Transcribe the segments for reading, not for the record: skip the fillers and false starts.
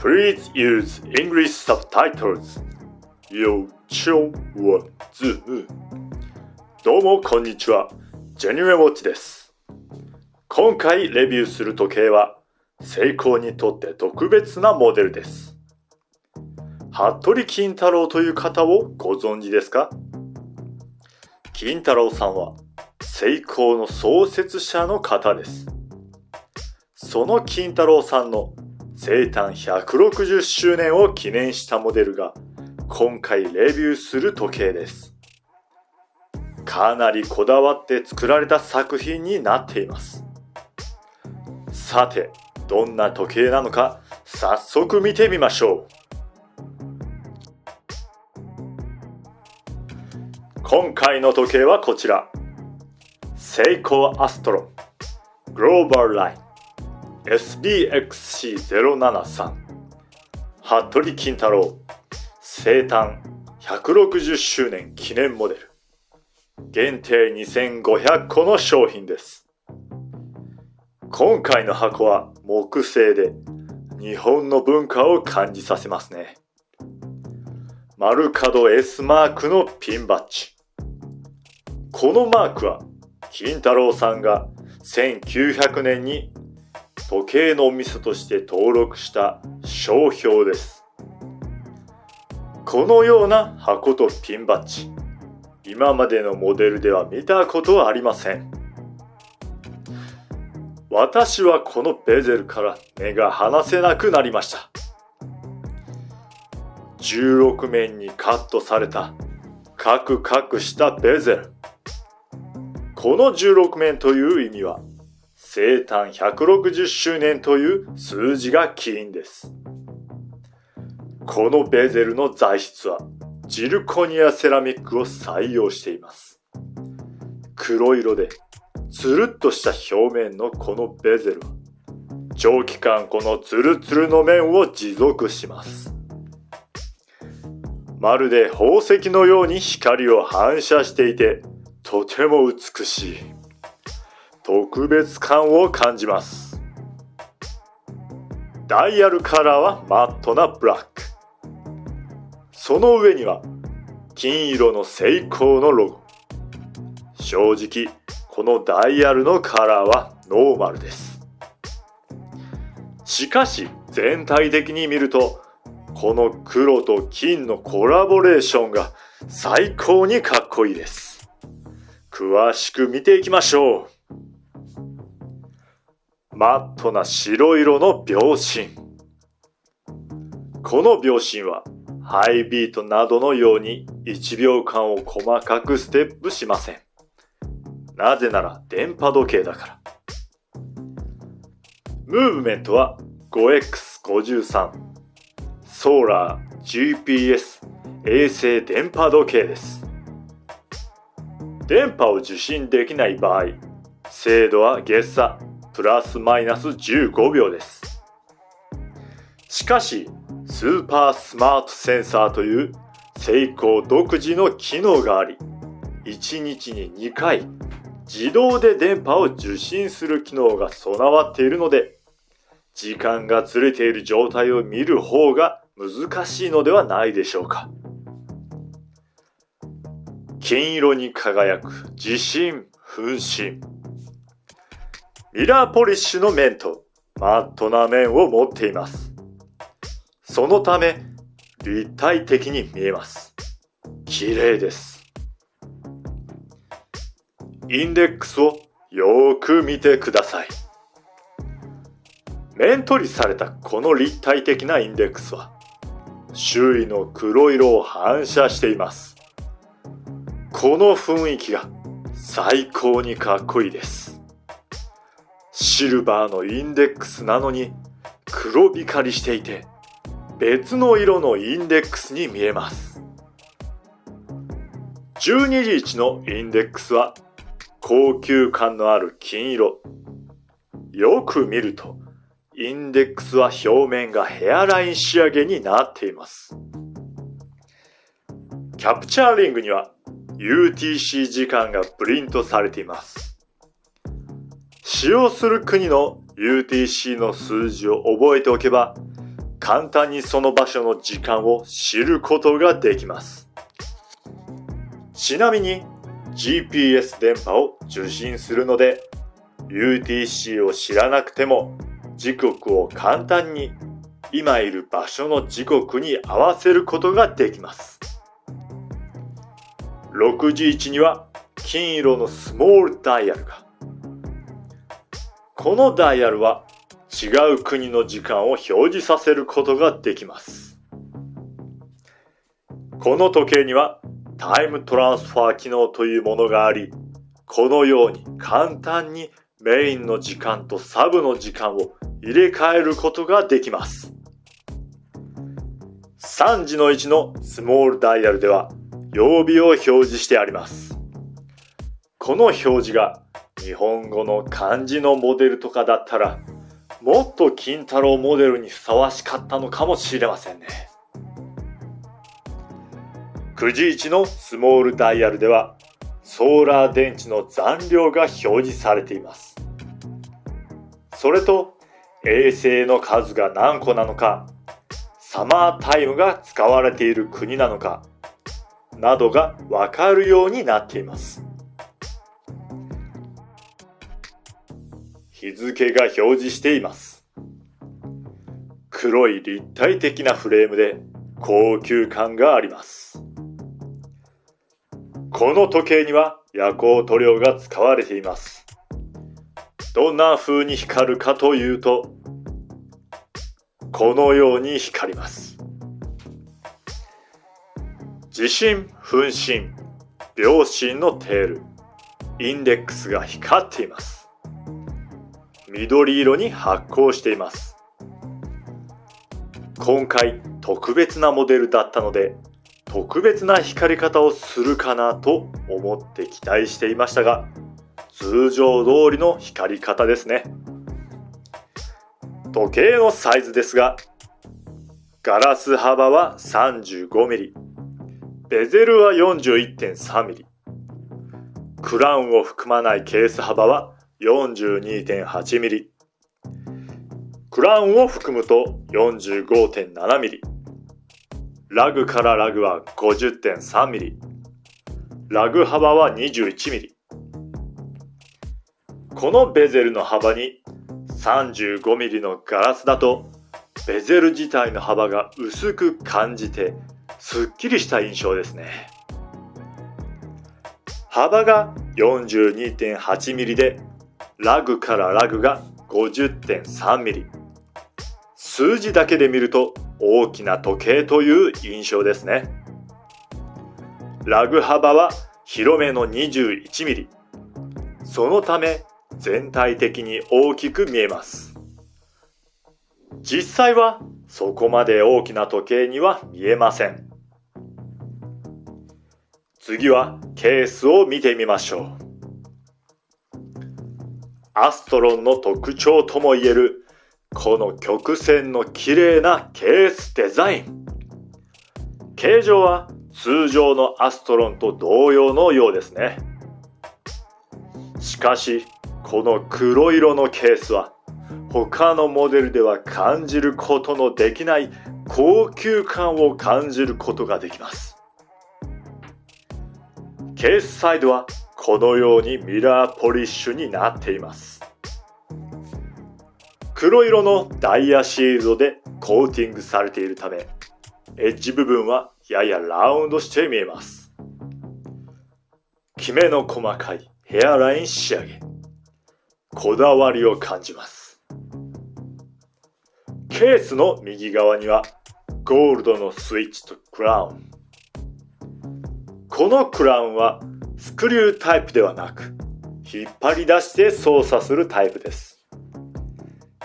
Please use English subtitles. よちょわず。どうもこんにちは。ジェニュエウォッチです。今回レビューする時計は、セイコーにとって特別なモデルです。服部金太郎という方をご存知ですか？金太郎さんは、セイコーの創設者の方です。その金太郎さんの生誕160周年を記念したモデルが今回レビューする時計です。かなりこだわって作られた作品になっています。さて、どんな時計なのか早速見てみましょう。今回の時計はこちら。セイコーアストロングローバルラインSBXC073 服部金太郎生誕160周年記念モデル限定2500個の商品です。今回の箱は木製で日本の文化を感じさせますね。丸角 S マークのピンバッジ。このマークは金太郎さんが1900年に時計のお店として登録した商標です。このような箱とピンバッジ、今までのモデルでは見たことはありません。私はこのベゼルから目が離せなくなりました。16面にカットされたカクカクしたベゼル。この16面という意味は生誕160周年という数字が起因です。このベゼルの材質はジルコニアセラミックを採用しています。黒色でつるっとした表面のこのベゼルは長期間このツルツルの面を持続します。まるで宝石のように光を反射していてとても美しい。特別感を感じます。ダイヤルカラーはマットなブラック。その上には金色のセイコーのロゴ。正直このダイヤルのカラーはノーマルです。しかし全体的に見るとこの黒と金のコラボレーションが最高にかっこいいです。詳しく見ていきましょう。マットな白色の秒針。この秒針はハイビートなどのように1秒間を細かくステップしません。なぜなら電波時計だから。ムーブメントは 5X53 ソーラー GPS 衛星電波時計です。電波を受信できない場合、精度は月差プラスマイナス15秒です。しかし、スーパースマートセンサーというセイコー独自の機能があり、1日に2回自動で電波を受信する機能が備わっているので、時間がずれている状態を見る方が難しいのではないでしょうか。金色に輝く自信分身。ミラーポリッシュの面とマットな面を持っています。そのため立体的に見えます。綺麗です。インデックスをよーく見てください。面取りされたこの立体的なインデックスは周囲の黒色を反射しています。この雰囲気が最高にかっこいいです。シルバーのインデックスなのに黒光りしていて別の色のインデックスに見えます。12時1のインデックスは高級感のある金色。よく見るとインデックスは表面がヘアライン仕上げになっています。キャプチャーリングにはUTC 時間がプリントされています。使用する国の UTC の数字を覚えておけば簡単にその場所の時間を知ることができます。ちなみに GPS 電波を受信するので UTC を知らなくても時刻を簡単に今いる場所の時刻に合わせることができます。6時位置には金色のスモールダイヤルが。このダイヤルは違う国の時間を表示させることができます。この時計にはタイムトランスファー機能というものがあり、このように簡単にメインの時間とサブの時間を入れ替えることができます。3時の位置のスモールダイヤルでは曜日を表示してあります。この表示が日本語の漢字のモデルとかだったらもっと金太郎モデルにふさわしかったのかもしれませんね。9時位置のスモールダイヤルではソーラー電池の残量が表示されています。それと衛星の数が何個なのか、サマータイムが使われている国なのかなどがわかるようになっています。日付が表示しています。黒い立体的なフレームで高級感があります。この時計には夜光塗料が使われています。どんな風に光るかというと、このように光ります。時針、分針、秒針のテール、インデックスが光っています。緑色に発光しています。今回特別なモデルだったので、特別な光り方をするかなと思って期待していましたが、通常通りの光り方ですね。時計のサイズですが、ガラス幅は 35mm、ベゼルは 41.3mm、クラウンを含まないケース幅は 42.8mm、クラウンを含むと 45.7mm、ラグからラグは 50.3mm、ラグ幅は 21mm。このベゼルの幅に 35mm のガラスだとベゼル自体の幅が薄く感じてすっきりした印象ですね。幅が 42.8mm でラグからラグが 50.3mm。数字だけで見ると大きな時計という印象ですね。ラグ幅は広めの 21mm。そのため全体的に大きく見えます。実際はそこまで大きな時計には見えません。次はケースを見てみましょう。アストロンの特徴ともいえるこの曲線の綺麗なケースデザイン。形状は通常のアストロンと同様のようですね。しかしこの黒色のケースは他のモデルでは感じることのできない高級感を感じることができます。ケースサイドはこのようにミラーポリッシュになっています。黒色のダイヤシールドでコーティングされているため、エッジ部分はややラウンドして見えます。きめの細かいヘアライン仕上げ、こだわりを感じます。ケースの右側にはゴールドのスイッチとクラウン。このクラウンはスクリュータイプではなく、引っ張り出して操作するタイプです。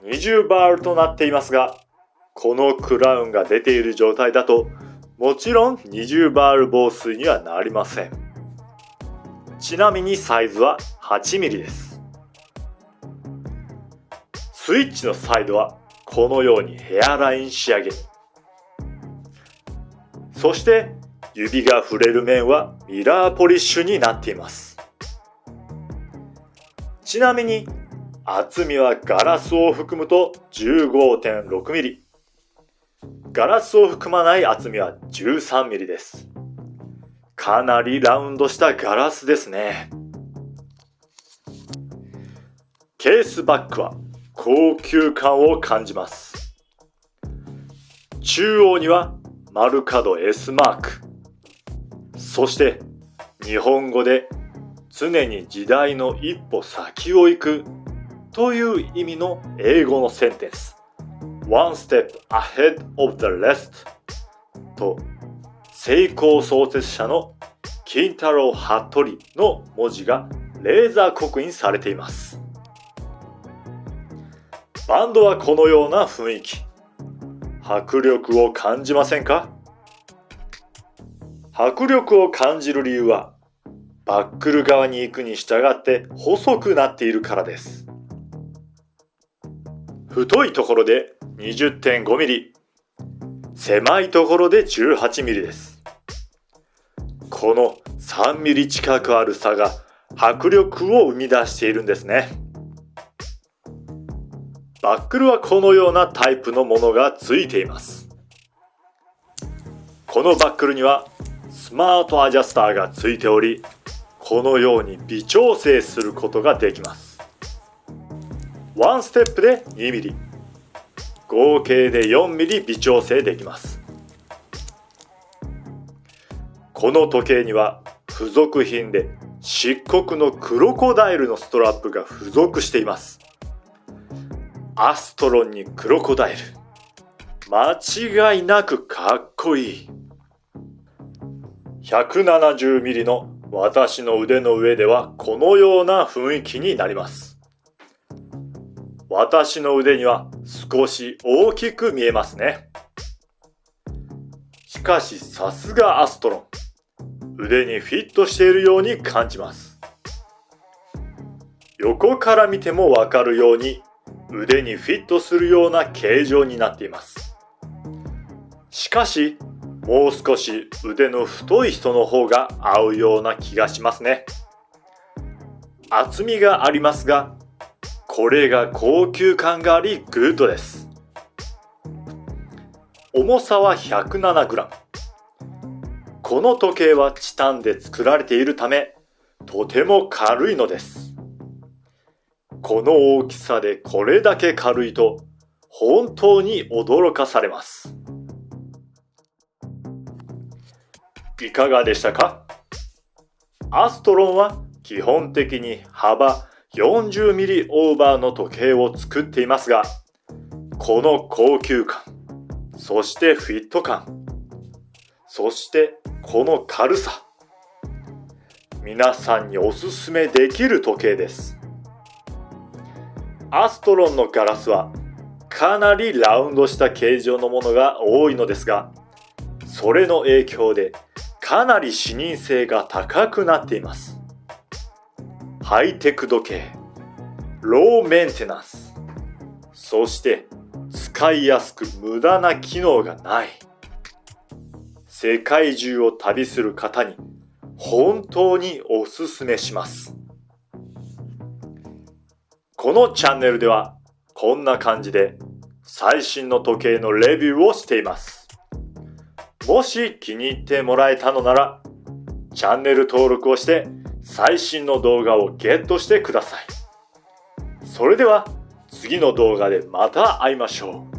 20バールとなっていますが、このクラウンが出ている状態だと、もちろん20バール防水にはなりません。ちなみにサイズは 8mm です。スイッチのサイドはこのようにヘアライン仕上げに。そして指が触れる面はミラーポリッシュになっています。ちなみに厚みはガラスを含むと 15.6mm。ガラスを含まない厚みは 13mm です。かなりラウンドしたガラスですね。ケースバッグは高級感を感じます。中央には丸角 S マーク。そして日本語で常に時代の一歩先を行くという意味の英語のセンテンス One step ahead of the rest と成功創設者の金太郎服部の文字がレーザー刻印されています。バンドはこのような雰囲気。迫力を感じませんか？迫力を感じる理由はバックル側に行くに従って細くなっているからです。太いところで 20.5mm、狭いところで 18mm です。この 3mm 近くある差が迫力を生み出しているんですね。バックルはこのようなタイプのものがついています。このバックルにはスマートアジャスターがついており、このように微調整することができます。ワンステップで 2mm、合計で 4mm 微調整できます。この時計には付属品で漆黒のクロコダイルのストラップが付属しています。アストロンにクロコダイル。間違いなくかっこいい。170mm の私の腕の上ではこのような雰囲気になります。私の腕には少し大きく見えますね。しかしさすがアストロン。腕にフィットしているように感じます。横から見てもわかるように腕にフィットするような形状になっています。しかしもう少し腕の太い人の方が合うような気がしますね。厚みがありますが、これが高級感がありグッドです。重さは 107g。この時計はチタンで作られているため、とても軽いのです。この大きさでこれだけ軽いと、本当に驚かされます。いかがでしたか？アストロンは基本的に幅 40mm オーバーの時計を作っていますが、この高級感、そしてフィット感、そしてこの軽さ、皆さんにおすすめできる時計です。アストロンのガラスはかなりラウンドした形状のものが多いのですが、それの影響でかなり視認性が高くなっています。ハイテク時計、ローメンテナンス、そして使いやすく無駄な機能がない。世界中を旅する方に本当におすすめします。このチャンネルではこんな感じで最新の時計のレビューをしています。もし気に入ってもらえたのなら、チャンネル登録をして最新の動画をゲットしてください。それでは次の動画でまた会いましょう。